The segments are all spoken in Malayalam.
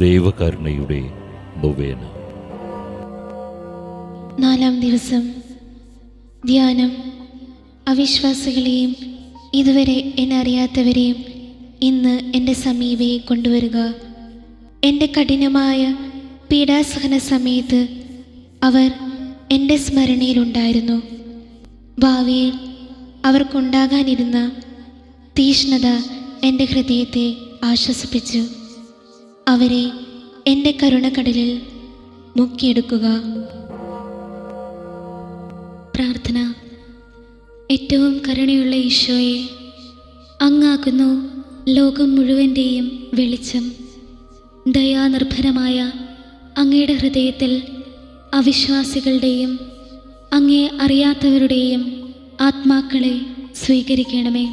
ദൈവകരുണയുടെ നൊവേന. 4-ാം ദിവസം ധ്യാനം. അവിശ്വാസികളെയും ഇതുവരെ എന്നെ അറിയാത്തവരെയും ഇന്ന് എൻ്റെ സമീപേ കൊണ്ടുവരിക. എൻ്റെ കഠിനമായ പീഡാസഹന സമയത്ത് അവർ എൻ്റെ സ്മരണയിലുണ്ടായിരുന്നു. ഭാവിയിൽ അവർക്കുണ്ടാകാനിരുന്ന തീഷ്ണത എൻ്റെ ഹൃദയത്തെ ആശ്വസിപ്പിച്ചു. അവരെ എൻ്റെ കരുണക്കടലിൽ മുക്കിയെടുക്കുക. പ്രാർത്ഥന. ഏറ്റവും കരുണയുള്ള ഈശോയെ, അങ്ങാകുന്നു ലോകം മുഴുവൻ്റെയും വെളിച്ചം. ദയാനിർഭരമായ അങ്ങയുടെ ഹൃദയത്തിൽ അവിശ്വാസികളുടെയും അങ്ങയെ അറിയാത്തവരുടെയും ആത്മാക്കളെ സ്വീകരിക്കണമേ.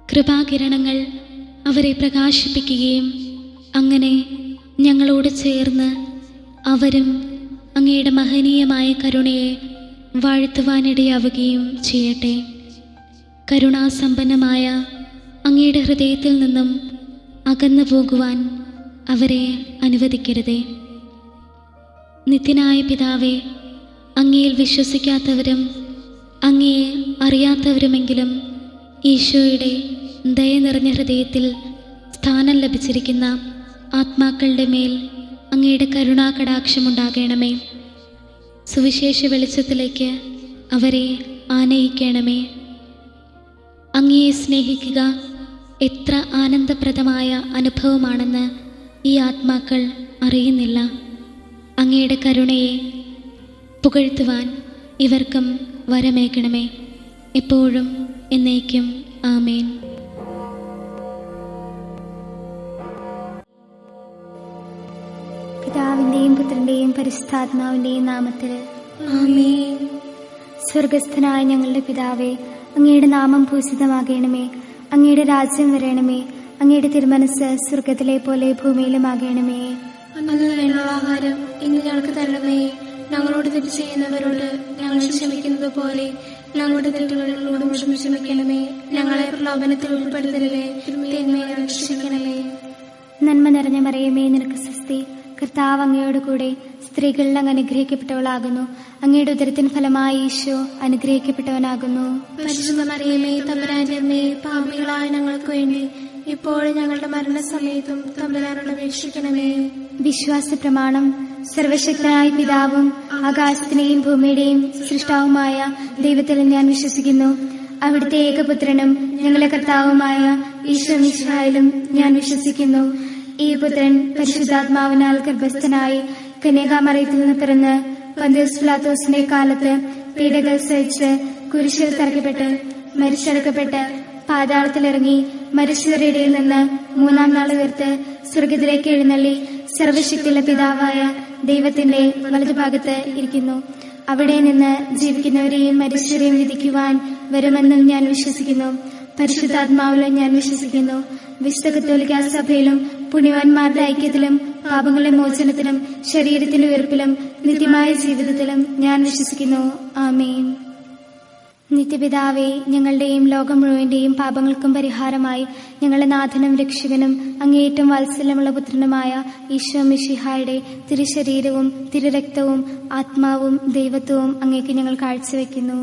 കൃപാകിരണങ്ങൾ അവരെ പ്രകാശിപ്പിക്കുകയും അങ്ങനെ ഞങ്ങളോട് ചേർന്ന് അവരും അങ്ങയുടെ മഹനീയമായ കരുണയെ വാഴ്ത്തുവാനിടയാവുകയും ചെയ്യട്ടെ. കരുണാസമ്പന്നമായ അങ്ങയുടെ ഹൃദയത്തിൽ നിന്നും അകന്നു പോകുവാൻ അവരെ അനുവദിക്കരുതേ. നിത്യനായ പിതാവേ, അങ്ങയിൽ വിശ്വസിക്കാത്തവരും അങ്ങയെ അറിയാത്തവരുമെങ്കിലും ഈശോയുടെ ദയ നിറഞ്ഞ ഹൃദയത്തിൽ സ്ഥാനം ലഭിച്ചിരിക്കുന്ന ആത്മാക്കളുടെ മേൽ അങ്ങയുടെ കരുണാകടാക്ഷമുണ്ടാകണമേ. സുവിശേഷ വെളിച്ചത്തിലേക്ക് അവരെ ആനയിക്കണമേ. അങ്ങയെ സ്നേഹിക്കുക എത്ര ആനന്ദപ്രദമായ അനുഭവമാണെന്ന് ഈ ആത്മാക്കൾ അറിയുന്നില്ല. അങ്ങയുടെ കരുണയെ പുകഴ്ത്തുവാൻ ഇവർക്കും വരമേകണമേ. എപ്പോഴും എന്നേക്കും. ആമേൻ. പിതാവിന്റെയും പുത്രന്റെയും പരിശുദ്ധാത്മാവിന്റെയും നാമത്തിൽ ആമേൻ. സ്വർഗസ്ഥനായ ഞങ്ങളുടെ പിതാവേ, അങ്ങയുടെ നാമം പൂജിതമാകണമേ. അങ്ങയുടെ രാജ്യം വരണമേ. അങ്ങയുടെ തിരുമനസ് സ്വർഗത്തിലെ പോലെ ഭൂമിയിലുമാകണമേ. അന്നു വേണ്ടുന്ന ആഹാരം ഇന്ന് ഞങ്ങൾക്ക് തരണമേ. ഞങ്ങളോട് തെറ്റ് ചെയ്യുന്നവരോട് ഞങ്ങൾ ക്ഷമിക്കുന്നത് പോലെ ഞങ്ങളുടെ തെറ്റുകളോടും ക്ഷമിക്കണമേ. ഞങ്ങളെ പ്രലോഭനത്തിൽ ഉൾപ്പെടുത്തരുതേ, തിന്മയെ രക്ഷിക്കണമേ. നന്മ നിറഞ്ഞ മറിയമേ, നിനക്ക് സ്വസ്തി. കർത്താവ് അങ്ങയോട് കൂടെ സ്ത്രീകളിൽ അങ്ങ് അനുഗ്രഹിക്കപ്പെട്ടവളാകുന്നു. അങ്ങയുടെ ഉദരത്തിന് ഫലമായി ഈശോ അനുഗ്രഹിക്കപ്പെട്ടവനാകുന്നു. പരിശുദ്ധ മറിയമേ, തമ്പുരാന്റെ അമ്മേ, പാപികളായ ഞങ്ങൾക്ക് വേണ്ടി ഇപ്പോഴും ഞങ്ങളുടെ മരണസമയത്തും തമ്പുരാനോട് അപേക്ഷിക്കണമേ. വിശ്വാസ പ്രമാണം. സർവശക്തനായ പിതാവും ആകാശത്തിന്റെയും ഭൂമിയുടെയും സൃഷ്ടാവുമായ ദൈവത്തിൽ ഞാൻ വിശ്വസിക്കുന്നു. അവിടുത്തെ ഏകപുത്രനും ഞങ്ങളുടെ കർത്താവുമായ ഈശോ മിശിഹായിലും ഞാൻ വിശ്വസിക്കുന്നു. ഈ പുത്രൻ പരിശുദ്ധാത്മാവിനാൽ ഗർഭസ്ഥനായി കന്യകാമറിയത്തിൽ നിന്ന് പിറന്ന് പന്തിയോസ് പിലാത്തോസിന്റെ കാലത്ത് പീഡകൾ സഹിച്ച് കുരിശിൽ തറയ്ക്കപ്പെട്ട് മരിച്ചടക്കപ്പെട്ട് പാതാളത്തിലിറങ്ങി മരിച്ചവരുടെ ഇടയിൽ നിന്ന് 3-ാം നാൾ ഉയർത്ത് സ്വർഗത്തിലേക്ക് എഴുന്നള്ളി സർവശക്തിയുള്ള പിതാവായ ദൈവത്തിന്റെ വലതുഭാഗത്ത് ഇരിക്കുന്നു. അവിടെ നിന്ന് ജീവിക്കുന്നവരെയും മരിച്ചവരെയും വിധിക്കുവാൻ വരുമെന്നും ഞാൻ വിശ്വസിക്കുന്നു. പരിശുദ്ധാത്മാവിലും ഞാൻ വിശ്വസിക്കുന്നു. വിശുദ്ധ കത്തോലിക്കാ സഭയിലും പുണ്യവാന്മാരുടെ ഐക്യത്തിലും പാപങ്ങളുടെ മോചനത്തിലും ശരീരത്തിന്റെ ഉയർപ്പിലും നിത്യമായ ജീവിതത്തിലും ഞാൻ വിശ്വസിക്കുന്നു. ആമേൻ. നിത്യപിതാവേ, ഞങ്ങളുടെയും ലോകം മുഴുവന്റെയും പാപങ്ങൾക്കും പരിഹാരമായി ഞങ്ങളുടെ നാഥനും രക്ഷകനും അങ്ങേയറ്റം വാത്സല്യമുള്ള പുത്രനുമായ ഈശോ മിശിഹായുടെ തിരുശരീരവും തിരുരക്തവും ആത്മാവും ദൈവത്വവും അങ്ങേക്ക് ഞങ്ങൾ കാഴ്ചവെക്കുന്നു.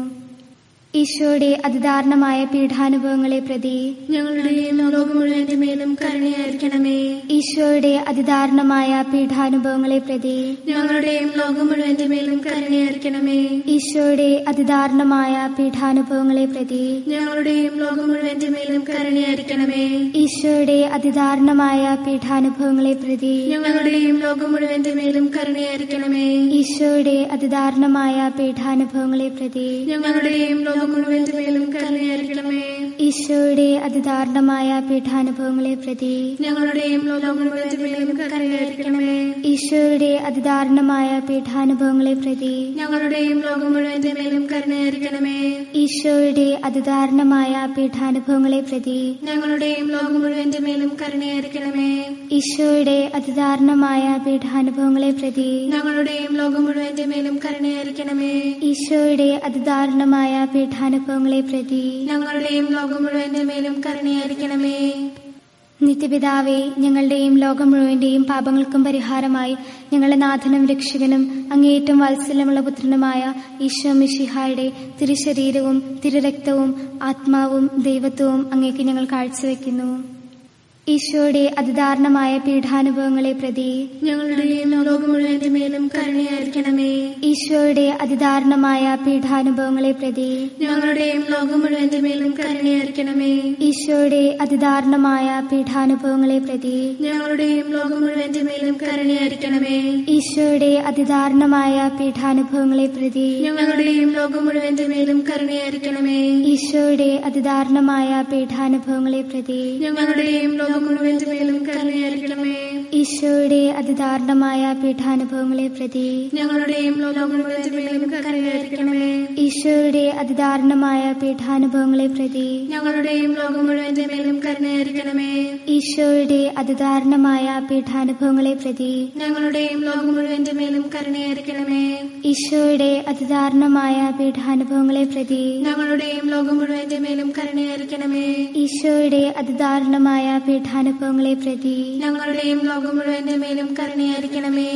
ഈശോയുടെ അതിദാരുണമായ പീഡാനുഭവങ്ങളെ പ്രതി ഞങ്ങളുടെയും ലോകം മുഴുവന്റെ മേലും കരുണയായിരിക്കണമേ. ഈശോയുടെ അതിദാരുണമായ പീഡാനുഭവങ്ങളെ പ്രതി ഞങ്ങളുടെയും ലോകം മുഴുവന്റെ മേലും കരുണയായിരിക്കണമേ. ഈശോയുടെ അതിദാരുണമായ പീഡാനുഭവങ്ങളെ പ്രതി ഞങ്ങളുടെയും ലോകം മുഴുവന്റെ മേലും കരുണയായിരിക്കണമേ. ഈശോയുടെ അതിദാരുണമായ പീഡാനുഭവങ്ങളെ പ്രതി ഞങ്ങളുടെയും ലോകം മുഴുവന്റെ മേലും കരുണയായിരിക്കണമേ. ഈശോയുടെ അതിദാരുണമായ പീഡാനുഭവങ്ങളെ പ്രതി ഞങ്ങളുടെയും ലോകം മുഴുവന്റെ മേലും കരുണയായിരിക്കണമേ. ഈശോയുടെ അതിദാരുണമായ പീഡാനുഭവങ്ങളെ പ്രതി ഞങ്ങളുടെയും ലോകം മുഴുവന്റെ മേലും കരുണയായിരിക്കണമേ. ഈശോയുടെ അതിദാരുണമായ പീഡാനുഭവങ്ങളെ പ്രതി ഞങ്ങളുടെയും ലോകം മുഴുവന്റെ മേലും കരുണയായിരിക്കണമേ. ഈശോയുടെ അതിദാരുണമായ പീഡാനുഭവങ്ങളെ പ്രതി ഞങ്ങളുടെയും ലോകം മുഴുവന്റെ മേലും കരുണയായിരിക്കണമേ. ഈശോയുടെ അതിദാരുണമായ പീഡാനുഭവങ്ങളെ പ്രതി ഞങ്ങളുടെയും ലോകം മുഴുവന്റെ മേലും കരുണയായിരിക്കണമേ. ഈശോയുടെ അതിദാരുണമായ പീഡാനുഭവങ്ങളെ പ്രതി ഞങ്ങളുടെയും ലോകം മുഴുവന്റെ മേലും കരുണയായിരിക്കണമേ. നിത്യപിതാവേ, ഞങ്ങളുടെയും ലോകം മുഴുവന്റെയും പാപങ്ങൾക്കും പരിഹാരമായി ഞങ്ങളുടെ നാഥനും രക്ഷകനും അങ്ങേയറ്റം വാത്സല്യമുള്ള പുത്രനുമായ ഈശോ മിശിഹായുടെ തിരുശരീരവും തിരുരക്തവും ആത്മാവും ദൈവത്വവും അങ്ങേക്ക് ഞങ്ങൾ കാഴ്ചവെക്കുന്നു. ഈശോയുടെ അതിദാരുണമായ പീഠാനുഭവങ്ങളെ പ്രതി ഞങ്ങളുടെയും ലോകം മുഴുവന്റെ മേലും കരുണയായിരിക്കണമേ. ഈശോയുടെ അതിദാരുണമായ പീഠാനുഭവങ്ങളെ പ്രതി ഞങ്ങളുടെയും ലോകം മുഴുവന്റെ മേലും കരുണയായിരിക്കണമേ. ഈശോയുടെ അതിദാരുണമായ പീഠാനുഭവങ്ങളെ പ്രതി ഞങ്ങളുടെയും ലോകം മുഴുവന്റെ മേലും കരുണയായിരിക്കണമേ. ഈശോയുടെ അതിദാരുണമായ പീഠാനുഭവങ്ങളെ പ്രതി ഞങ്ങളുടെയും ലോകം മുഴുവന്റെ മേലും കരുണയായിരിക്കണമേ. ഈശോയുടെ അതിദാരുണമായ പീഠാനുഭവങ്ങളെ പ്രതി ഞങ്ങളുടെയും ലോകം മുഴുവന്റെ മേലും കരുണയായിരിക്കണമേ. ഈശോയുടെ അതിദാരുണമായ പീഠാനുഭവങ്ങളെ പ്രതി ഞങ്ങളുടെയും ലോകം മുഴുവന്റെ മേലും കരുണയായിരിക്കണമേ. ഈശോയുടെ അതിദാരുണമായ പീഠാനുഭവങ്ങളെ പ്രതി ഞങ്ങളുടെയും ലോകം മുഴുവന്റെ മേലും കരുണയായിരിക്കണമേ. ഈശോയുടെ അതിദാരുണമായ പീഠാനുഭവങ്ങളെ പ്രതി ഞങ്ങളുടെയും ലോകം മുഴുവന്റെ മേലും കരുണയായിരിക്കണമേ. ഈശോയുടെ അതിദാരുണമായ പീഠാനുഭവങ്ങളെ പ്രതി ഞങ്ങളുടെയും ലോകം മുഴുവന്റെ മേലും കരുണയായിരിക്കണമേ. ഈശോയുടെ അതിദാരുണമായ പീഠാനുഭവങ്ങളെ പ്രതി ഞങ്ങളുടെയും ലോകം മുഴുവന്റെ മേലും കരുണയായിരിക്കണമേ.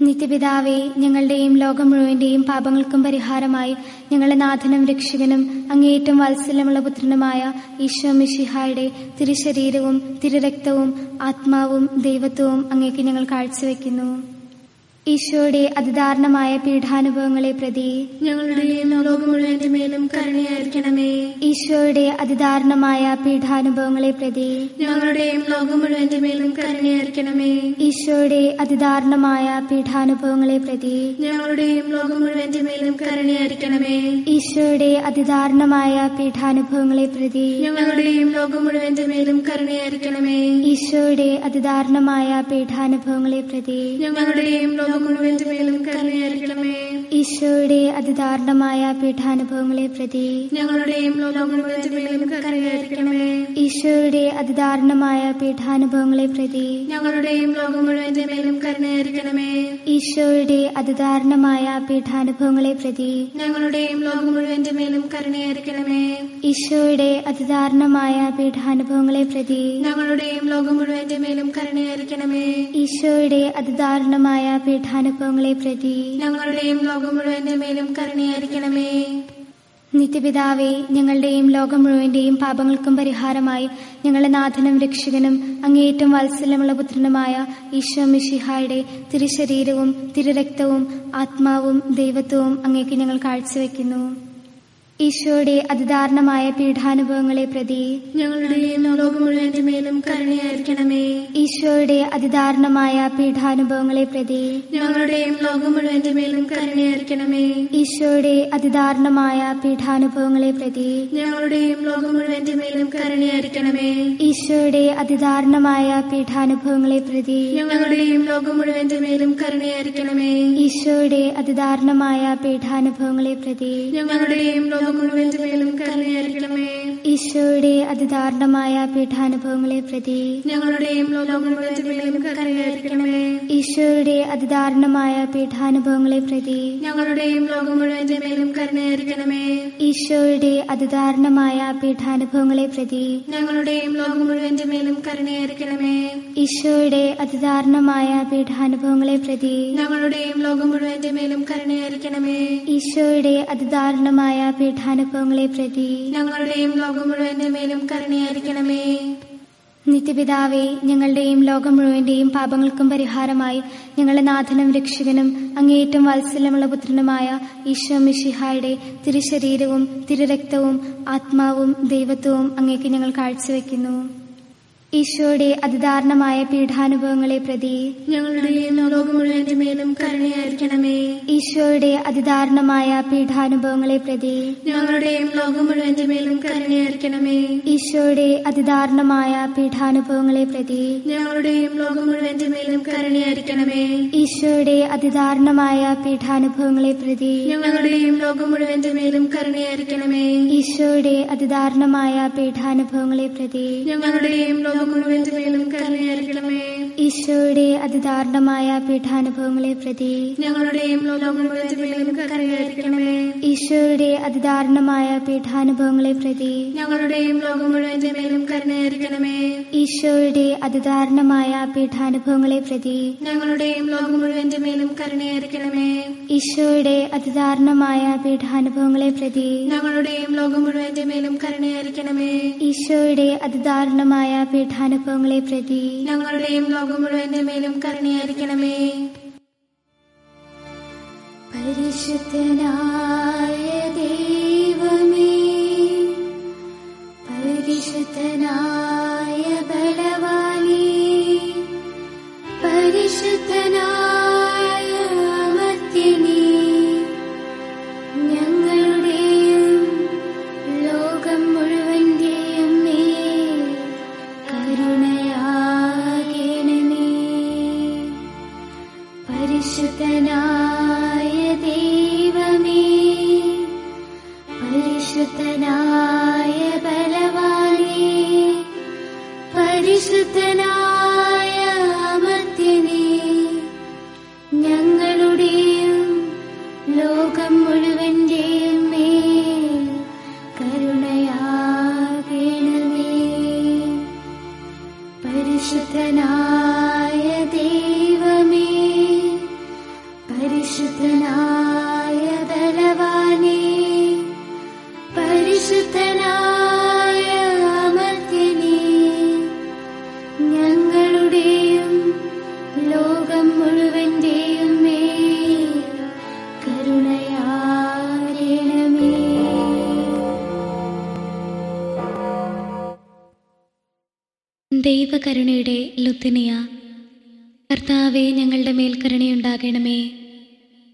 നിത്യപിതാവേ, ഞങ്ങളുടെയും ലോകം മുഴുവന്റെയും പാപങ്ങൾക്കും പരിഹാരമായി ഞങ്ങളുടെ നാഥനും രക്ഷകനും അങ്ങേയറ്റം വാത്സല്യമുള്ള പുത്രനുമായ ഈശോ മിശിഹായുടെ തിരുശരീരവും തിരുരക്തവും ആത്മാവും ദൈവത്വവും അങ്ങേക്ക് ഞങ്ങൾ കാഴ്ചവെക്കുന്നു. ഈശോയുടെ അതിദാരുണമായ പീഠാനുഭവങ്ങളെ പ്രതി ഞങ്ങളുടെയും ലോകം മുഴുവന്റെ മേലും കരുണയായിരിക്കണമേ. ഈശോയുടെ അതിദാരുണമായ പീഠാനുഭവങ്ങളെ പ്രതി ഞങ്ങളുടെയും ലോകം മുഴുവന്റെ മേലും കരുണയായിരിക്കണമേ. ഈശോയുടെ അതിദാരുണമായ പീഠാനുഭവങ്ങളെ പ്രതി ഞങ്ങളുടെയും ലോകം മുഴുവന്റെ മേലും കരുണയായിരിക്കണമേ. ഈശോയുടെ അതിദാരുണമായ പീഠാനുഭവങ്ങളെ പ്രതി ഞങ്ങളുടെയും ലോകം മുഴുവന്റെ മേലും കരുണയായിരിക്കണമേ. ഈശോയുടെ അതിദാരുണമായ പീഠാനുഭവങ്ങളെ പ്രതി ഞങ്ങളുടെയും ലോകം മുഴുവന്റെ മേലും കരുണയായിരിക്കണമേ. ഈശോയുടെ അതിദാരുണമായ പീഠാനുഭവങ്ങളെ പ്രതി ഞങ്ങളുടെയും ലോകം മുഴുവന്റെ മേലും കരുണയായിരിക്കണമേ. ഈശോയുടെ അതിദാരുണമായ പീഠാനുഭവങ്ങളെ പ്രതി ഞങ്ങളുടെയും ലോകം മുഴുവന്റെ മേലും കരുണയായിരിക്കണമേ. ഈശോയുടെ അതിദാരുണമായ പീഠാനുഭവങ്ങളെ പ്രതി ഞങ്ങളുടെയും ലോകം മുഴുവന്റെ മേലും കരുണയായിരിക്കണമേ. ഈശോയുടെ അതിദാരുണമായ പീഠാനുഭവങ്ങളെ പ്രതി ഞങ്ങളുടെയും ലോകം മുഴുവന്റെ മേലും കരുണയായിരിക്കണമേ. ഈശോയുടെ അതിദാരുണമായ പീഠാനുഭവങ്ങളെ പ്രതി ഞങ്ങളുടെയും ലോകം മുഴുവന്റെ മേലും കരുണയായിരിക്കണമേ. നിത്യപിതാവേ, ഞങ്ങളുടെയും ലോകം മുഴുവന്റെയും പാപങ്ങൾക്കും പരിഹാരമായി ഞങ്ങളുടെ നാഥനും രക്ഷകനും അങ്ങേയറ്റം വാത്സല്യമുള്ള പുത്രനുമായ ഈശോ മിശിഹായുടെ തിരുശരീരവും തിരുരക്തവും ആത്മാവും ദൈവത്വവും അങ്ങേക്ക് ഞങ്ങൾ കാഴ്ചവെക്കുന്നു. ഈശോയുടെ അതിദാരുണമായ പീഠാനുഭവങ്ങളെ പ്രതി ഞങ്ങളുടെയും ലോകം മുഴുവന്റെ മേലും കരുണയായിരിക്കണമേ. ഈശോയുടെ അതിദാരുണമായ പീഠാനുഭവങ്ങളെ പ്രതി ഞങ്ങളുടെയും ലോകം മുഴുവന്റെ മേലും കരുണയായിരിക്കണമേ. ഈശോയുടെ അതിദാരുണമായ പീഠാനുഭവങ്ങളെ പ്രതി ഞങ്ങളുടെയും ലോകം മുഴുവന്റെ മേലും കരുണയായിരിക്കണമേ. ഈശോയുടെ അതിദാരുണമായ പീഠാനുഭവങ്ങളെ പ്രതി ഞങ്ങളുടെയും ലോകം മുഴുവന്റെ മേലും കരുണയായിരിക്കണമേ. ഈശോയുടെ അതിദാരുണമായ പീഠാനുഭവങ്ങളെ പ്രതി ഞങ്ങളുടെയും ലോകം മുഴുവന്റെ മേലും കരുണയായിരിക്കണമേ. ഈശോയുടെ അതിദാരുണമായ പീഠാനുഭവങ്ങളെ പ്രതി ഞങ്ങളുടെയും ലോകം മുഴുവന്റെ മേലും കരുണയായിരിക്കണമേ. ഈശോയുടെ അതിദാരുണമായ പീഠാനുഭവങ്ങളെ പ്രതി ഞങ്ങളുടെയും ലോകം മുഴുവന്റെ മേലും കരുണയായിരിക്കണമേ. ഈശോയുടെ അതിദാരുണമായ പീഠാനുഭവങ്ങളെ പ്രതി ഞങ്ങളുടെയും ലോകം മുഴുവന്റെ മേലും കരുണയായിരിക്കണമേ. ഈശോയുടെ അതിദാരുണമായ പീഠാനുഭവങ്ങളെ പ്രതി ഞങ്ങളുടെയും ലോകം മുഴുവന്റെ മേലും കരുണയായിരിക്കണമേ. ഈശോയുടെ അതിദാരുണമായ പീഠാനുഭവങ്ങളെ പ്രതി ഞങ്ങളുടെയും ലോകം മുഴുവന്റെ മേലും കരുണയായിരിക്കണമേ. നിത്യപിതാവേ, ഞങ്ങളുടെയും ലോകം മുഴുവന്റെയും പാപങ്ങൾക്കും പരിഹാരമായി ഞങ്ങളുടെ നാഥനും രക്ഷകനും അങ്ങേയറ്റം വാത്സല്യമുള്ള പുത്രനുമായ ഈശോ മിശിഹായുടെ തിരുശരീരവും തിരുരക്തവും ആത്മാവും ദൈവത്വവും അങ്ങേക്ക് ഞങ്ങൾ കാഴ്ചവെക്കുന്നു. ഈശോയുടെ അതിദാരുണമായ പീഠാനുഭവങ്ങളെ പ്രതി ഞങ്ങളുടെയും ലോകം മുഴുവന്റെ മേലും കരുണയായിരിക്കണമേ. ഈശോയുടെ അതിദാരുണമായ പീഠാനുഭവങ്ങളെ പ്രതി ഞങ്ങളുടെയും ലോകം മുഴുവന്റെ മേലും കരുണയായിരിക്കണമേ. ഈശോയുടെ അതിദാരുണമായ പീഠാനുഭവങ്ങളെ പ്രതി ഞങ്ങളുടെയും ലോകം മുഴുവന്റെ മേലും കരുണയായിരിക്കണമേ. ഈശോയുടെ അതിദാരുണമായ പീഠാനുഭവങ്ങളെ പ്രതി ഞങ്ങളുടെയും ലോകം മുഴുവന്റെ മേലും കരുണയായിരിക്കണമേ. ഈശോയുടെ അതിദാരുണമായ പീഠാനുഭവങ്ങളെ പ്രതി ഞങ്ങളുടെയും ലോകം മുഴുവന്റെ മേലും കരുണയായിരിക്കണമേ. ഈശോയുടെ അതിദാരുണമായ പീഠാനുഭവങ്ങളെ പ്രതി ഞങ്ങളുടെയും ലോകം മുഴുവന്റെ മേലും കരുണയായിരിക്കണമേ. ഈശോയുടെ അതിദാരുണമായ പീഠാനുഭവങ്ങളെ പ്രതി ഞങ്ങളുടെയും ലോകം മുഴുവന്റെ മേലും കരുണയായിരിക്കണമേ. ഈശോയുടെ അതിദാരുണമായ പീഠാനുഭവങ്ങളെ പ്രതി ഞങ്ങളുടെയും ലോകം മുഴുവന്റെ മേലും കരുണയായിരിക്കണമേ. ഈശോയുടെ അതിദാരുണമായ പീഠാനുഭവങ്ങളെ പ്രതി ഞങ്ങളുടെയും ലോകം മുഴുവന്റെ മേലും കരുണയായിരിക്കണമേ. ഈശോയുടെ അതിദാരുണമായ പീഠാനുഭവങ്ങളെ പ്രതി ഞങ്ങളുടെയും ലോകം മുഴുവന്റെ മേലും കരുണയായിരിക്കണമേ. പരിശുദ്ധനായ ദൈവമേ, പരിശുദ്ധനായ ബലവാനേ, പരിശുദ്ധനായ അമർത്യനേ, ഞങ്ങളുടെയും ലോകം മുഴുവന്റെയും മേൽ കരുണയാകണമേ. പരിശുദ്ധനായ ദൈവമേ, പരിശുദ്ധനായ ബലവാനേ, പരിശുദ്ധനായ അമർത്യനേ, ഞങ്ങളുടെയും ലോകം മുഴുവന്റെയും മേൽ കരുണയാകണമേ. പരിശുദ്ധനായ ദൈവമേ, പരിശുദ്ധനായ ബലവാനേ, പരിശുദ്ധനായ അമർത്യനേ, ഞങ്ങളുടെയും ലോകം മുഴുവന്റെയും മേൽ കരുണയാകണമേ. ദൈവകരുണയുടെ ലുത്തിനിയ. കർത്താവെ, ഞങ്ങളുടെ മേൽ കരുണയുണ്ടാകണമേ.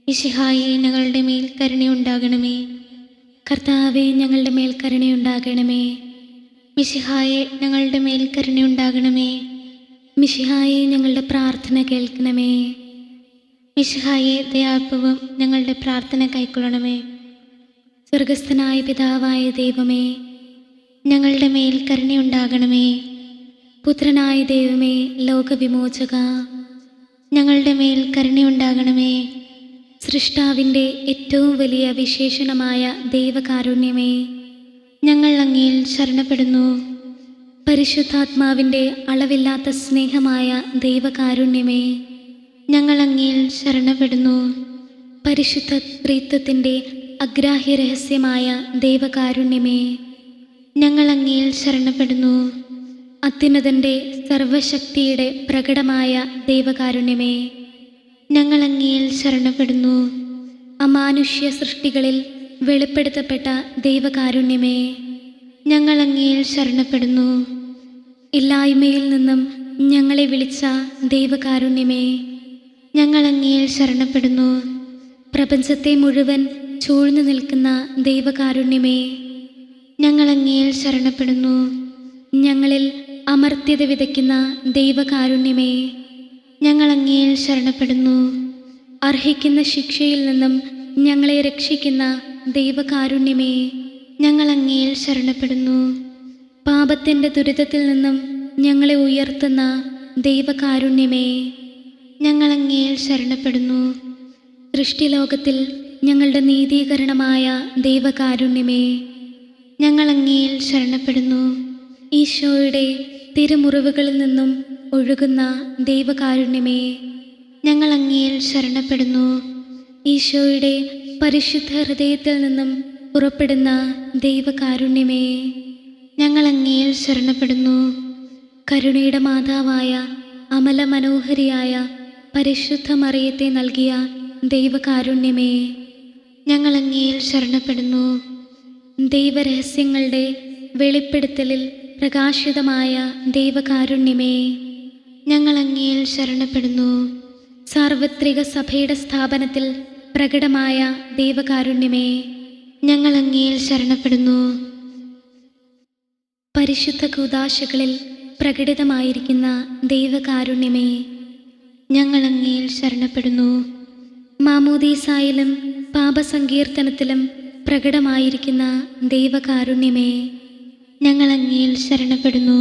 മിശിഹായെ, ഞങ്ങളുടെ മേൽ കരുണയുണ്ടാകണമേ. കർത്താവെ, ഞങ്ങളുടെ മേൽ കരുണയുണ്ടാകണമേ. മിശിഹായെ, ഞങ്ങളുടെ മേൽ കരുണയുണ്ടാകണമേ. മിശിഹായെ, ഞങ്ങളുടെ പ്രാർത്ഥന കേൾക്കണമേ. മിശിഹായെ, ദയാപൂർവം ഞങ്ങളുടെ പ്രാർത്ഥന കൈക്കൊള്ളണമേ. സ്വർഗസ്ഥനായ പിതാവായ ദൈവമേ, ഞങ്ങളുടെ മേൽ കരുണയുണ്ടാകണമേ. പുത്രനായ ദൈവമേ, ലോകവിമോചക, ഞങ്ങളുടെ മേൽ കരുണയുണ്ടാകണമേ. സൃഷ്ടാവിൻ്റെ ഏറ്റവും വലിയ വിശേഷണമായ ദൈവകാരുണ്യമേ, ഞങ്ങൾ അങ്ങയിൽ ശരണപ്പെടുന്നു. പരിശുദ്ധാത്മാവിൻ്റെ അളവില്ലാത്ത സ്നേഹമായ ദൈവകാരുണ്യമേ, ഞങ്ങൾ അങ്ങയിൽ ശരണപ്പെടുന്നു. പരിശുദ്ധ ത്രിത്വത്തിൻ്റെ അഗ്രാഹ്യ രഹസ്യമായ ദൈവകാരുണ്യമേ, ഞങ്ങൾ അങ്ങയിൽ ശരണപ്പെടുന്നു. അത്യുന്നതൻ്റെ സർവശക്തിയുടെ പ്രകടമായ ദൈവകാരുണ്യമേ, ഞങ്ങൾ അങ്ങയിൽ ശരണപ്പെടുന്നു. അമാനുഷ്യ സൃഷ്ടികളിൽ വെളിപ്പെടുത്തപ്പെട്ട ദൈവകാരുണ്യമേ, ഞങ്ങൾ അങ്ങയിൽ ശരണപ്പെടുന്നു. ഇല്ലായ്മയിൽ നിന്നും ഞങ്ങളെ വിളിച്ച ദൈവകാരുണ്യമേ, ഞങ്ങൾ അങ്ങയിൽ ശരണപ്പെടുന്നു. പ്രപഞ്ചത്തെ മുഴുവൻ ചൂഴ്ന്നു നിൽക്കുന്ന ദൈവകാരുണ്യമേ, ഞങ്ങൾ അങ്ങയിൽ ശരണപ്പെടുന്നു. ഞങ്ങളിൽ അമർത്യത വിതയ്ക്കുന്ന ദൈവകാരുണ്യമേ, ഞങ്ങൾ അങ്ങയിൽ ശരണപ്പെടുന്നു. അർഹിക്കുന്ന ശിക്ഷയിൽ നിന്നും ഞങ്ങളെ രക്ഷിക്കുന്ന ദൈവകാരുണ്യമേ, ഞങ്ങൾ അങ്ങയിൽ ശരണപ്പെടുന്നു. പാപത്തിൻ്റെ ദുരിതത്തിൽ നിന്നും ഞങ്ങളെ ഉയർത്തുന്ന ദൈവകാരുണ്യമേ, ഞങ്ങൾ അങ്ങയിൽ ശരണപ്പെടുന്നു. സൃഷ്ടിലോകത്തിൽ ഞങ്ങളുടെ നീതീകരണമായ ദൈവകാരുണ്യമേ, ഞങ്ങൾ അങ്ങയിൽ ശരണപ്പെടുന്നു. ഈശോയുടെ തിരുമുറിവുകളിൽ നിന്നും ഒഴുകുന്ന ദൈവകാരുണ്യമേ, ഞങ്ങൾ അങ്ങയിൽ ശരണപ്പെടുന്നു. ഈശോയുടെ പരിശുദ്ധ ഹൃദയത്തിൽ നിന്നും പുറപ്പെടുന്ന ദൈവകാരുണ്യമേ, ഞങ്ങൾ അങ്ങയിൽ ശരണപ്പെടുന്നു. കരുണയുടെ മാതാവായ അമല മനോഹരിയായ പരിശുദ്ധ മറിയത്തെ നൽകിയ ദൈവകാരുണ്യമേ, ഞങ്ങൾ അങ്ങയിൽ ശരണപ്പെടുന്നു. ദൈവരഹസ്യങ്ങളുടെ വെളിപ്പെടുത്തലിൽ പ്രകാശിതമായ ദൈവകാരുണ്യമേ, ഞങ്ങൾ അങ്ങയിൽ ശരണപ്പെടുന്നു. സാർവത്രിക സഭയുടെ സ്ഥാപനത്തിൽ പ്രകടമായ ദൈവകാരുണ്യമേ, ഞങ്ങൾ അങ്ങയിൽ ശരണപ്പെടുന്നു. പരിശുദ്ധ കൂദാശകളിൽ പ്രകടിതമായിരിക്കുന്ന ദൈവകാരുണ്യമേ, ഞങ്ങൾ അങ്ങയിൽ ശരണപ്പെടുന്നു. മാമോദീസായിലും പാപസങ്കീർത്തനത്തിലും പ്രകടമായിരിക്കുന്ന ദൈവകാരുണ്യമേ, ഞങ്ങൾ അങ്ങയിൽ ശരണപ്പെടുന്നു.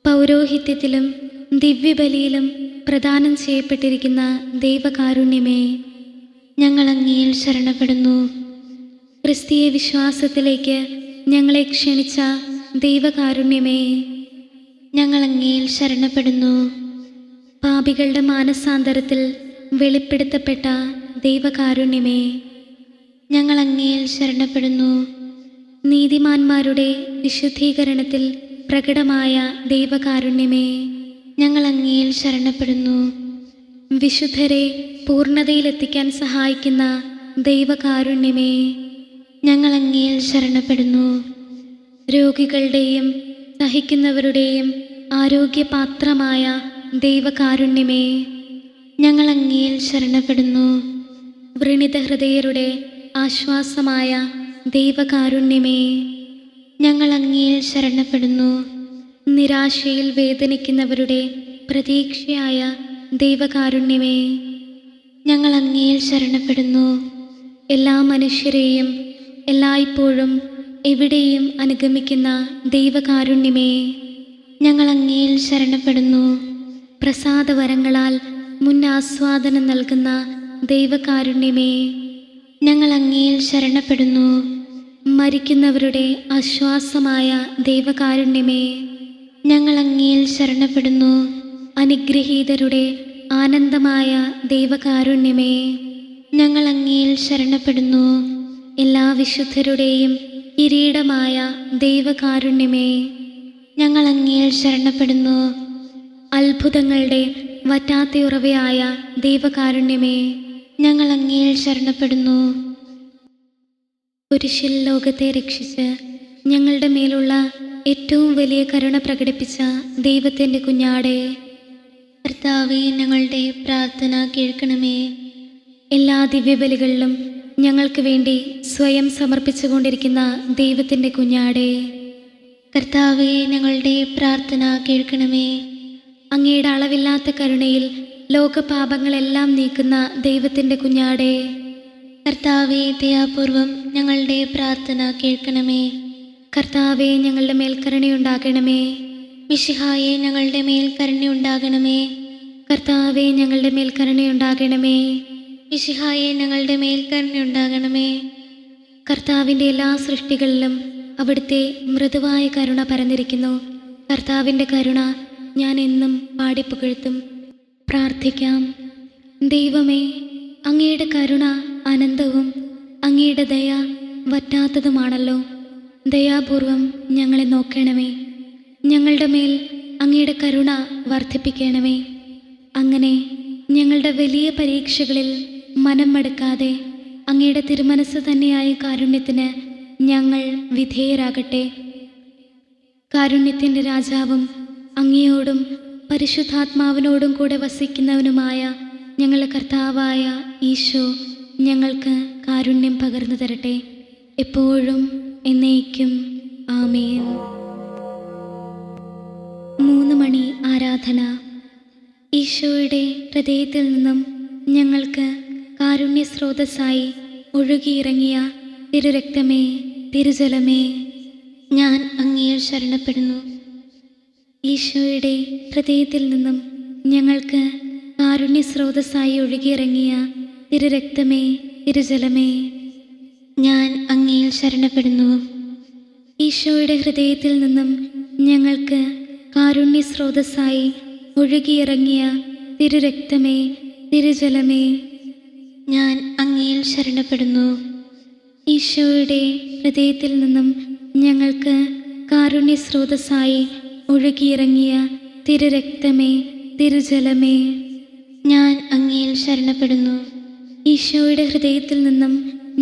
പൗരോഹിത്യത്തിലും ദിവ്യബലിയിലും പ്രദാനം ചെയ്യപ്പെട്ടിരിക്കുന്ന ദൈവകാരുണ്യമേ, ഞങ്ങൾ അങ്ങയിൽ ശരണപ്പെടുന്നു. ക്രിസ്തീയ വിശ്വാസത്തിലേക്ക് ഞങ്ങളെ ക്ഷണിച്ച ദൈവകാരുണ്യമേ, ഞങ്ങൾ അങ്ങയിൽ ശരണപ്പെടുന്നു. പാപികളുടെ മാനസാന്തരത്തിൽ വെളിപ്പെടുത്തപ്പെട്ട ദൈവകാരുണ്യമേ, ഞങ്ങൾ അങ്ങയിൽ ശരണപ്പെടുന്നു. നീതിമാന്മാരുടെ വിശുദ്ധീകരണത്തിൽ പ്രകടമായ ദൈവകാരുണ്യമേ, ഞങ്ങൾ അങ്ങയിൽ ശരണപ്പെടുന്നു. വിശുദ്ധരെ പൂർണ്ണതയിലെത്തിക്കാൻ സഹായിക്കുന്ന ദൈവകാരുണ്യമേ, ഞങ്ങൾ അങ്ങയിൽ ശരണപ്പെടുന്നു. രോഗികളുടെയും സഹിക്കുന്നവരുടെയും ആരോഗ്യപാത്രമായ ദൈവകാരുണ്യമേ, ഞങ്ങൾ അങ്ങയിൽ ശരണപ്പെടുന്നു. വ്രണിത ഹൃദയരുടെ ആശ്വാസമായ ദൈവകാരുണ്യമേ, ഞങ്ങൾ അങ്ങയിൽ ശരണപ്പെടുന്നു. നിരാശയിൽ വേദനിക്കുന്നവരുടെ പ്രതീക്ഷയായ ദൈവകാരുണ്യമേ, ഞങ്ങൾ അങ്ങയിൽ ശരണപ്പെടുന്നു. എല്ലാ മനുഷ്യരെയും എല്ലായ്പ്പോഴും എവിടെയും അനുഗമിക്കുന്ന ദൈവകാരുണ്യമേ, ഞങ്ങൾ അങ്ങയിൽ ശരണപ്പെടുന്നു. പ്രസാദവരങ്ങളാൽ മുന്നാസ്വാദനം നൽകുന്ന ദൈവകാരുണ്യമേ, ഞങ്ങൾ അങ്ങയിൽ ശരണപ്പെടുന്നു. മരിക്കുന്നവരുടെ ആശ്വാസമായ ദൈവകാരുണ്യമേ, ഞങ്ങൾ അങ്ങയിൽ ശരണപ്പെടുന്നു. അനുഗ്രഹീതരുടെ ആനന്ദമായ ദൈവകാരുണ്യമേ, ഞങ്ങൾ അങ്ങയിൽ ശരണപ്പെടുന്നു. എല്ലാ വിശുദ്ധരുടെയും കിരീടമായ ദൈവകാരുണ്യമേ, ഞങ്ങൾ അങ്ങയിൽ ശരണപ്പെടുന്നു. അത്ഭുതങ്ങളുടെ വറ്റാത്തയുറവയായ ദൈവകാരുണ്യമേ, ഞങ്ങൾ അങ്ങയിൽ ശരണപ്പെടുന്നു. കുരിശിൽ ലോകത്തെ രക്ഷിച്ച് ഞങ്ങളുടെ മേലുള്ള ഏറ്റവും വലിയ കരുണ പ്രകടിപ്പിച്ച ദൈവത്തിൻ്റെ കുഞ്ഞാടേ, കർത്താവേ, ഞങ്ങളുടെ പ്രാർത്ഥന കേൾക്കണമേ. എല്ലാ ദിവ്യബലികളിലും ഞങ്ങൾക്ക് വേണ്ടി സ്വയം സമർപ്പിച്ചുകൊണ്ടിരിക്കുന്ന ദൈവത്തിൻ്റെ കുഞ്ഞാടേ, കർത്താവേ, ഞങ്ങളുടെ പ്രാർത്ഥന കേൾക്കണമേ. അങ്ങയുടെ അളവില്ലാത്ത കരുണയിൽ ലോകപാപങ്ങളെല്ലാം നീക്കുന്ന ദൈവത്തിൻ്റെ കുഞ്ഞാടേ, കർത്താവേ, ദയാപൂർവം ഞങ്ങളുടെ പ്രാർത്ഥന കേൾക്കണമേ. കർത്താവേ, ഞങ്ങളുടെ മേൽ കരുണയുണ്ടാകണമേ. മിശിഹായെ, ഞങ്ങളുടെ മേൽ കരുണയുണ്ടാകണമേ. കർത്താവേ, ഞങ്ങളുടെ മേൽ കരുണയുണ്ടാകണമേ. മിശിഹായെ, ഞങ്ങളുടെ മേൽ കരുണയുണ്ടാകണമേ. കർത്താവിൻ്റെ എല്ലാ സൃഷ്ടികളിലും അവിടുത്തെ മൃദുവായ കരുണ പരന്നിരിക്കുന്നു. കർത്താവിൻ്റെ കരുണ ഞാൻ എന്നും പാടിപ്പുകഴ്ത്തും. പ്രാർത്ഥിക്കാം. ദൈവമേ, അങ്ങയുടെ കരുണ അനന്തവും അങ്ങയുടെ ദയ വറ്റാത്തതുമാണല്ലോ. ദയാപൂർവം ഞങ്ങളെ നോക്കണമേ. ഞങ്ങളുടെ മേൽ അങ്ങയുടെ കരുണ വർദ്ധിപ്പിക്കണമേ. അങ്ങനെ ഞങ്ങളുടെ വലിയ പരീക്ഷകളിൽ മനം മടുക്കാതെ അങ്ങയുടെ തിരുമനസ് തന്നെയായ കാരുണ്യത്തിന് ഞങ്ങൾ വിധേയരാകട്ടെ. കാരുണ്യത്തിൻ്റെ രാജാവും അങ്ങയോടും പരിശുദ്ധാത്മാവിനോടും കൂടെ വസിക്കുന്നവനുമായ ഞങ്ങളുടെ കർത്താവായ ഈശോ ഞങ്ങൾക്ക് കാരുണ്യം പകർന്നു തരട്ടെ, എപ്പോഴും എന്നേക്കും. ആമേൻ. 3 മണി ആരാധന. ഈശോയുടെ ഹൃദയത്തിൽ നിന്നും ഞങ്ങൾക്ക് കാരുണ്യ സ്രോതസ്സായി ഒഴുകിയിറങ്ങിയ തിരുരക്തമേ, തിരുജലമേ, ഞാൻ അങ്ങയിൽ ശരണപ്പെടുന്നു. ഈശോയുടെ ഹൃദയത്തിൽ നിന്നും ഞങ്ങൾക്ക് കാരുണ്യ സ്രോതസ്സായി ഒഴുകിയിറങ്ങിയ തിരുരക്തമേ, തിരുജലമേ, ഞാൻ അങ്ങയിൽ ശരണപ്പെടുന്നു. ഈശോയുടെ ഹൃദയത്തിൽ നിന്നും ഞങ്ങൾക്ക് കാരുണ്യ സ്രോതസ്സായി ഒഴുകിയിറങ്ങിയ തിരുരക്തമേ, തിരുജലമേ, ഞാൻ അങ്ങയിൽ ശരണപ്പെടുന്നു. ഈശോയുടെ ഹൃദയത്തിൽ നിന്നും ഞങ്ങൾക്ക് കാരുണ്യ സ്രോതസ്സായി ഒഴുകിയിറങ്ങിയ തിരുരക്തമേ, തിരുജലമേ, ഞാൻ അങ്ങയിൽ ശരണപ്പെടുന്നു. ഈശോയുടെ ഹൃദയത്തിൽ നിന്നും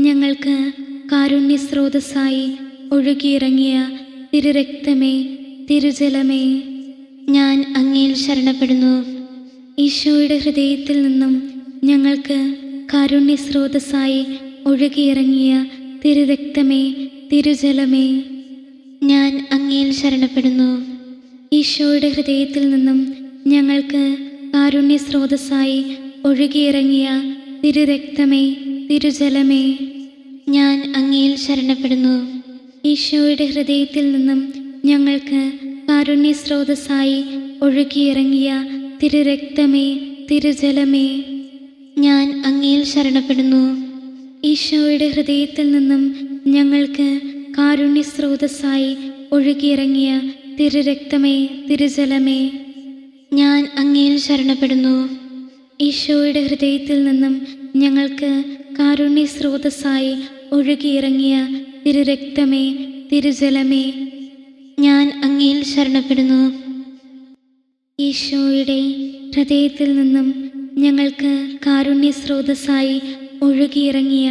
ഞങ്ങൾക്ക് കാരുണ്യ സ്രോതസ്സായി ഒഴുകിയിറങ്ങിയ തിരുരക്തമേ, തിരുജലമേ, ഞാൻ അങ്ങയിൽ ശരണപ്പെടുന്നു. ഈശോയുടെ ഹൃദയത്തിൽ നിന്നും ഞങ്ങൾക്ക് കാരുണ്യ സ്രോതസ്സായി ഒഴുകിയിറങ്ങിയ തിരുരക്തമേ, തിരുജലമേ, ഞാൻ അങ്ങയിൽ ശരണപ്പെടുന്നു. ഈശോയുടെ ഹൃദയത്തിൽ നിന്നും ഞങ്ങൾക്ക് കാരുണ്യ സ്രോതസ്സായി ഒഴുകിയിറങ്ങിയ തിരുരക്തമേ, തിരുജലമേ, ഞാൻ അങ്ങയിൽ ശരണപ്പെടുന്നു. ഈശോയുടെ ഹൃദയത്തിൽ നിന്നും ഞങ്ങൾക്ക് കാരുണ്യ സ്രോതസ്സായി ഒഴുകിയിറങ്ങിയ തിരുരക്തമേ, തിരുജലമേ, ഞാൻ അങ്ങയിൽ ശരണപ്പെടുന്നു. ഈശോയുടെ ഹൃദയത്തിൽ നിന്നും ഞങ്ങൾക്ക് കാരുണ്യ സ്രോതസ്സായി ഒഴുകിയിറങ്ങിയ തിരുരക്തമേ, തിരുജലമേ, ഞാൻ അങ്ങയിൽ ശരണപ്പെടുന്നു. ഈശോയുടെ ഹൃദയത്തിൽ നിന്നും ഞങ്ങൾക്ക് കാരുണ്യ സ്രോതസ്സായി ഒഴുകിയിറങ്ങിയ തിരുരക്തമേ, തിരുജലമേ, ഞാൻ അങ്ങയിൽ ശരണപ്പെടുന്നു. ഈശോയുടെ ഹൃദയത്തിൽ നിന്നും ഞങ്ങൾക്ക് കാരുണ്യ സ്രോതസ്സായി ഒഴുകിയിറങ്ങിയ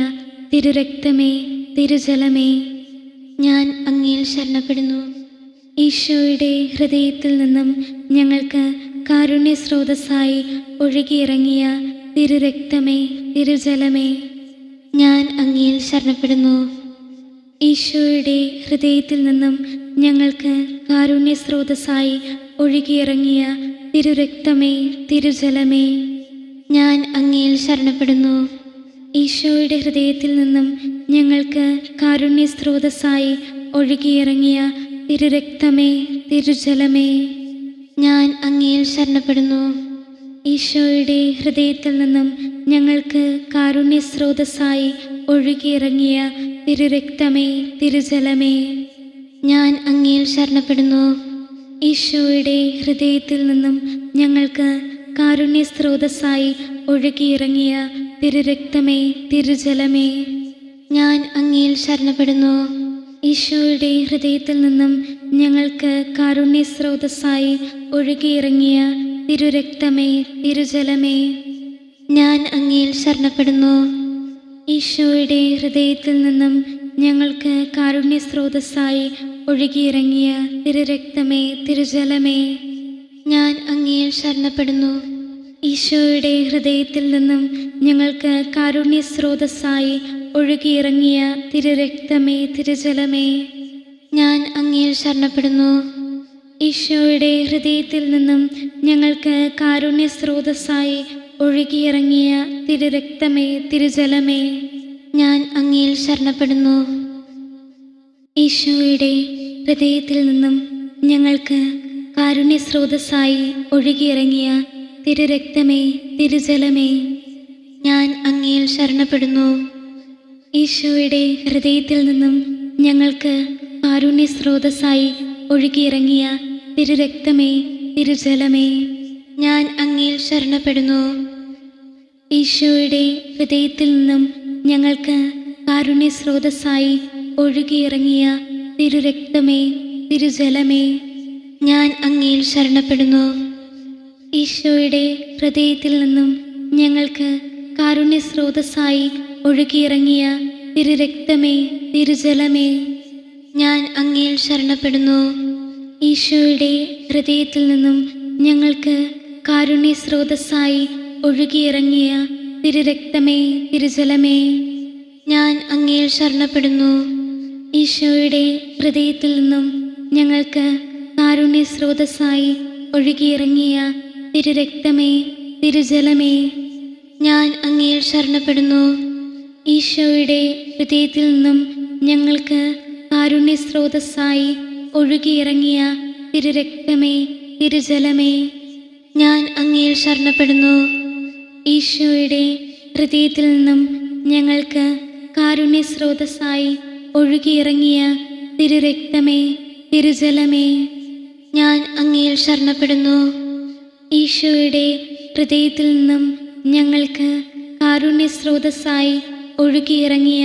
തിരുരക്തമേ, തിരുജലമേ, ഞാൻ അങ്ങയിൽ ശരണപ്പെടുന്നു. ഈശോയുടെ ഹൃദയത്തിൽ നിന്നും ഞങ്ങൾക്ക് കാരുണ്യ സ്രോതസ്സായി ഒഴുകിയിറങ്ങിയ തിരുരക്തമേ, തിരുജലമേ, ഞാൻ അങ്ങയിൽ ശരണപ്പെടുന്നു. ഈശോയുടെ ഹൃദയത്തിൽ നിന്നും ഞങ്ങൾക്ക് കാരുണ്യ സ്രോതസ്സായി ഒഴുകിയിറങ്ങിയ തിരുരക്തമേ, തിരുജലമേ, ഞാൻ അങ്ങയിൽ ശരണപ്പെടുന്നു. ഈശോയുടെ ഹൃദയത്തിൽ നിന്നും ഞങ്ങൾക്ക് കാരുണ്യ സ്രോതസ്സായി ഒഴുകിയിറങ്ങിയ തിരുരക്തമേ, തിരുജലമേ, ഞാൻ അങ്ങയിൽ ശരണപ്പെടുന്നു. ഈശോയുടെ ഹൃദയത്തിൽ നിന്നും ഞങ്ങൾക്ക് കാരുണ്യ സ്രോതസ്സായി ഒഴുകിയിറങ്ങിയ തിരുരക്തമേ, തിരുജലമേ, ഞാൻ അങ്ങയിൽ ശരണപ്പെടുന്നു. ഈശോയുടെ ഹൃദയത്തിൽ നിന്നും ഞങ്ങൾക്ക് കാരുണ്യ സ്രോതസ്സായി ഒഴുകിയിറങ്ങിയ തിരുരക്തമേ, തിരുജലമേ, ഞാൻ അങ്ങയിൽ ശരണപ്പെടുന്നു. ഈശോയുടെ ഹൃദയത്തിൽ നിന്നും ഞങ്ങൾക്ക് കാരുണ്യ സ്രോതസ്സായി ഒഴുകിയിറങ്ങിയ തിരുരക്തമേ, തിരുജലമേ, ഞാൻ അങ്ങയിൽ ശരണപ്പെടുന്നു. ഈശോയുടെ ഹൃദയത്തിൽ നിന്നും ഞങ്ങൾക്ക് കാരുണ്യ സ്രോതസ്സായി ഒഴുകിയിറങ്ങിയ തിരുരക്തമേ, തിരുജലമേ, ഞാൻ അങ്ങയിൽ ശരണപ്പെടുന്നു. ഈശോയുടെ ഹൃദയത്തിൽ നിന്നും ഞങ്ങൾക്ക് കാരുണ്യ സ്രോതസ്സായി ഒഴുകിയിറങ്ങിയ തിരുരക്തമേ, തിരുജലമേ, ഞാൻ അങ്ങയിൽ ശരണപ്പെടുന്നു. ഈശോയുടെ ഹൃദയത്തിൽ നിന്നും ഞങ്ങൾക്ക് കാരുണ്യ സ്രോതസ്സായി ഒഴുകിയിറങ്ങിയ തിരുരക്തമേ, തിരുജലമേ, ഞാൻ അങ്ങയിൽ ശരണപ്പെടുന്നു. ഈശോയുടെ ഹൃദയത്തിൽ നിന്നും ഞങ്ങൾക്ക് കാരുണ്യ സ്രോതസ്സായി ഒഴുകിയിറങ്ങിയ തിരുരക്തമേ, തിരുജലമേ, ഞാൻ അങ്ങയിൽ ശരണപ്പെടുന്നു. ഈശോയുടെ ഹൃദയത്തിൽ നിന്നും ഞങ്ങൾക്ക് കാരുണ്യ സ്രോതസ്സായി ഒഴുകിയിറങ്ങിയ തിരുരക്തമേ, തിരുജലമേ, ഞാൻ അങ്ങയിൽ ശരണപ്പെടുന്നു. ഈശോയുടെ ഹൃദയത്തിൽ നിന്നും ഞങ്ങൾക്ക് കാരുണ്യ സ്രോതസ്സായി ഒഴുകിയിറങ്ങിയ തിരുരക്തമേ, തിരുജലമേ, ഞാൻ അങ്ങയിൽ ശരണപ്പെടുന്നു. ഈശോയുടെ ഹൃദയത്തിൽ നിന്നും ഞങ്ങൾക്ക് കാരുണ്യ സ്രോതസ്സായി ഒഴുകിയിറങ്ങിയ തിരുരക്തമേ, തിരുജലമേ, ഞാൻ അങ്ങയിൽ ശരണപ്പെടുന്നു. ഈശോയുടെ ഹൃദയത്തിൽ നിന്നും ഞങ്ങൾക്ക് കാരുണ്യ സ്രോതസ്സായി ഒഴുകിയിറങ്ങിയ തിരുരക്തമേ, തിരുജലമേ, ഞാൻ അങ്ങയിൽ ശരണപ്പെടുന്നു. ഈശോയുടെ ഹൃദയത്തിൽ നിന്നും ഞങ്ങൾക്ക് കാരുണ്യ സ്രോതസ്സായി ഒഴുകിയിറങ്ങിയ തിരുരക്തമേ, തിരുജലമേ, ഞാൻ അങ്ങയിൽ ശരണപ്പെടുന്നു. ഈശോയുടെ ഹൃദയത്തിൽ നിന്നും ഞങ്ങൾക്ക് കാരുണ്യ സ്രോതസ്സായി ഒഴുകിയിറങ്ങിയ തിരുരക്തമേ, തിരുജലമേ, ഞാൻ അങ്ങയിൽ ശരണപ്പെടുന്നു. ഈശോയുടെ ഹൃദയത്തിൽ നിന്നും ഞങ്ങൾക്ക് കാരുണ്യ സ്രോതസ്സായി ഒഴുകിയിറങ്ങിയ തിരുരക്തമേ, തിരുജലമേ, ഞാൻ അങ്ങയിൽ ശരണപ്പെടുന്നു. ഈശോയുടെ ഹൃദയത്തിൽ നിന്നും ഞങ്ങൾക്ക് കാരുണ്യ സ്രോതസ്സായി ഒഴുകിയിറങ്ങിയ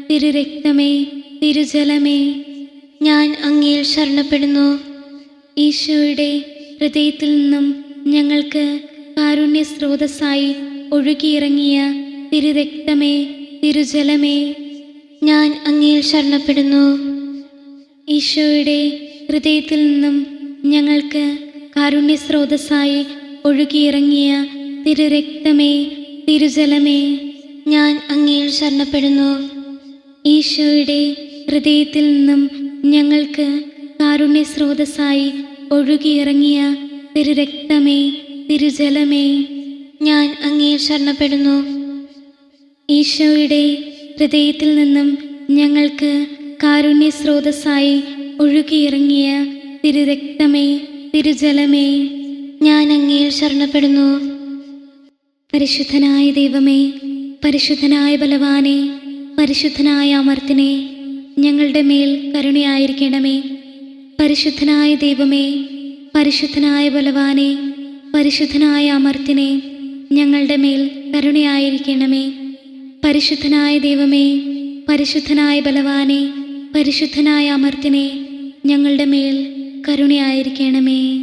തിരുരക്തമേ, തിരുജലമേ, ഞാൻ അങ്ങയിൽ ശരണപ്പെടുന്നു. ഈശോയുടെ ഹൃദയത്തിൽ നിന്നും ഞങ്ങൾക്ക് കാരുണ്യ സ്രോതസ്സായി ഒഴുകിയിറങ്ങിയ തിരുരക്തമേ, തിരുജലമേ, ഞാൻ അങ്ങയിൽ ശരണപ്പെടുന്നു. ഈശോയുടെ ഹൃദയത്തിൽ നിന്നും ഞങ്ങൾക്ക് കാരുണ്യ സ്രോതസ്സായി ഒഴുകിയിറങ്ങിയ തിരുരക്തമേ, തിരുജലമേ, ഞാൻ അങ്ങയിൽ ശരണപ്പെടുന്നു. ഈശോയുടെ ഹൃദയത്തിൽ നിന്നും ഞങ്ങൾക്ക് കാരുണ്യ സ്രോതസ്സായി ഒഴുകിയിറങ്ങിയ തിരുരക്തമേ, തിരുജലമേ, ഞാൻ അങ്ങയിൽ ശരണപ്പെടുന്നു. ഈശോയുടെ ഹൃദയത്തിൽ നിന്നും ഞങ്ങൾക്ക് കാരുണ്യ സ്രോതസ്സായി ഒഴുകിയിറങ്ങിയ തിരുരക്തമേ, തിരുജലമേ, ഞാൻ അങ്ങയിൽ ശരണപ്പെടുന്നു. പരിശുദ്ധനായ ദൈവമേ, പരിശുദ്ധനായ ബലവാനെ, പരിശുദ്ധനായ അമർത്തിനെ, ഞങ്ങളുടെ മേൽ കരുണയായിരിക്കണമേ. പരിശുദ്ധനായ ദൈവമേ, പരിശുദ്ധനായ ബലവാനെ, പരിശുദ്ധനായ അമർത്തിനെ, ഞങ്ങളുടെ മേൽ കരുണയായിരിക്കണമേ. പരിശുദ്ധനായ ദൈവമേ, പരിശുദ്ധനായ ബലവാനെ, പരിശുദ്ധനായ അമർത്തിനെ, ഞങ്ങളുടെ മേൽ കരുണയായിരിക്കണമേ.